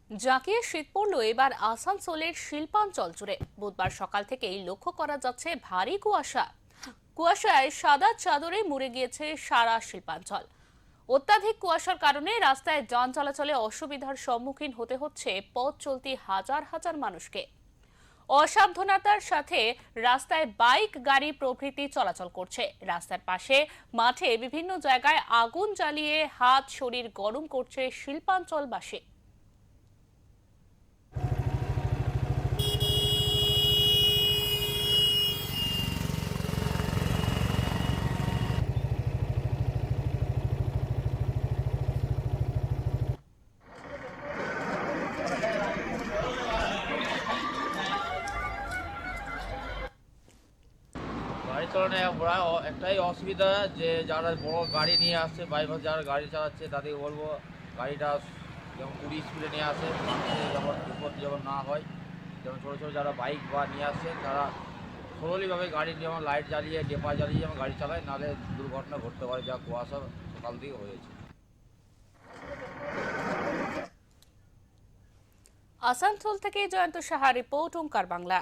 জাঁকিয়ে শীত পড়ল এবার আসানসোলের শিল্পাঞ্চল জুড়ে। বুধবার সকাল থেকেই লক্ষ্য করা যাচ্ছে ভারী কুয়াশা। কুয়াশায় সাদা চাদরে মুড়ে গিয়েছে সারা শিল্পাঞ্চল। অত্যাধিক কুয়াশার কারণে রাস্তায় যান চলাচলে অসুবিধার সম্মুখীন হতে হচ্ছে পথ চলতি হাজার হাজার মানুষকে। অসাবধানতার সাথে রাস্তায় বাইক, গাড়ি প্রভৃতি চলাচল করছে। রাস্তার পাশে, মাঠে বিভিন্ন জায়গায় আগুন জ্বালিয়ে হাত শরীর গরম করছে শিল্পাঞ্চলবাসী। গাড়ি চালানো একটাই অসুবিধা, যে যারা বড় গাড়ি নিয়ে আসছে, বাইপাস যারা গাড়ি চালাচ্ছে তাদেরকে বলবো গাড়িটা যেমন 20 স্পিডে নিয়ে আসে, মানুষের যেমন বিপদ যেমন না হয়। যেমন ছোটো ছোটো যারা বাইক বা নিয়ে আসছে তারা স্লোলিভাবে গাড়ি যেমন লাইট জ্বালিয়ে ডেপা জ্বালিয়ে যেমন গাড়ি চালায়, নাহলে দুর্ঘটনা ঘটতে পারে, যা কুয়াশা সকাল থেকে হয়েছে। আসানসোল থেকে জয়ন্ত সাহা রিপোর্ট, ওঙ্কার বাংলা।